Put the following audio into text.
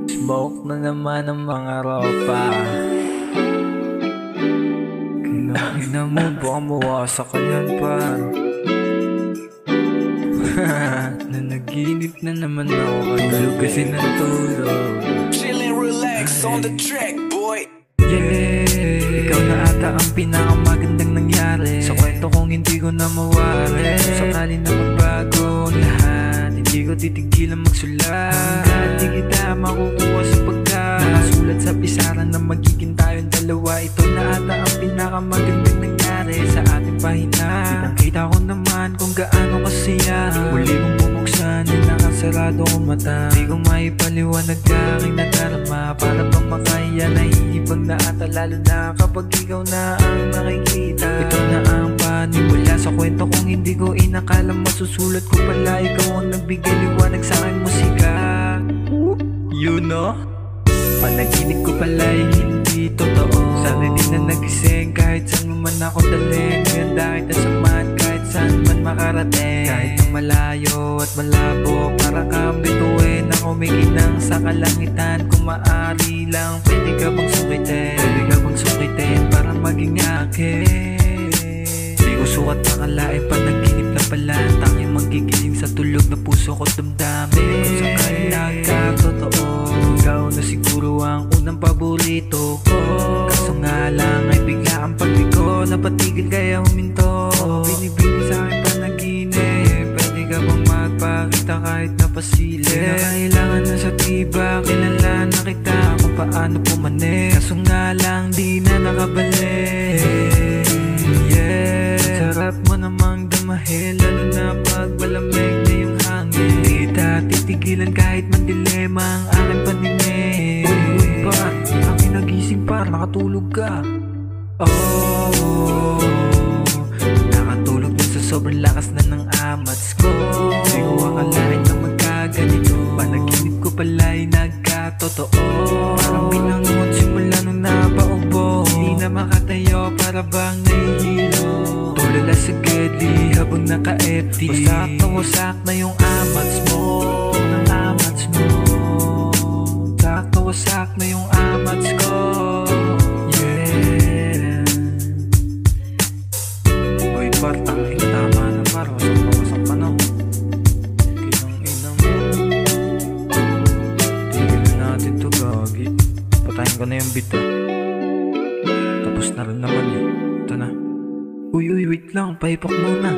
Smoke na naman ang mga ropa. Kinakina mo, baka mawasak ka yan, par. Nanaginip na naman ako, tulog kasi ng tulog. Chillin', relax on the track, boy. Yeah, ikaw na ata ang pinakamagandang nangyari sa kwento kong hindi ko na mawari. Sakali na magbago ang lahat, hindi ko titigilan magsulat. Hanggat di kita makukuha sa pagkat nakasulat sa pisaran na magiging tayong dalawa. Ito na ata ang pinakamagandang nangyari sa ating pahina. Kitang-kita ko naman kung gaano kasaya. Muli kong bubuksan yung nakasarado kong mata. Di ko maipaliwanag aking nadarama. Para bang makaya, nahihibang na ata, lalo na kapag ikaw na ang nakikita. Ito na ang panimula sa kwento kong hindi ko inakala. Masusulat ko pala, ikaw ang nagbigay liwanag sa aking musika. You know, panaginip ko pala'y hindi totoo. Sana di na nagising kahit saan mo man ako dalhin. Ngayon dahil nasamahan kahit saan man makarating. Kahit na malayo at malabo, para kang bituin na kumikinang sa kalangitan. Kung maaari lang, pwede ka bang sukitin? Pwede ka bang sukitin para maging akin? Di ko sukat nakalain, panaginip na pala. Tanging magigising sa tulog na puso ko damdamin. Kung sakali nagkatotoo, ikaw na siguro ang unang paborito ko. Kaso nga lang ay bigla ang pagliko, napatigil kaya huminto. Binibini sa akin panaginip, pwede ka bang magpakita kahit napasilip? Di na kailangan na sa tiba, kilala na kita kung paano pumanik. Kaso nga lang di na nakabalik. Yeah, sarap mo namang damahin, lalo na pag malamig na yung hangin. Di kita titigilan kahit mandilema ang aking paningin. Uy, par, ang kinagising par, nakatulog ka. Oh, nakatulog na sa sobrang lakas na ng amats ko. Di ko akalain na magkaganito, panaginip ko pala'y nagkatotoo. Parang binangon simula nung napaubo, hindi na makatayo, para bang nahihilo. Tulala sa gedli habang naka-FT, wasak na yung amats mo. Ang amats mo, wasak na yung amats ko. Yeah. Uy par, tangin, tama na par, wasak pa na. Kinang-ina mo, tigil na natin to, gagi. Patayin ko na yung beat, ah. Tapos na rin naman yun. Ito na. Uy, wait lang, paipak muna.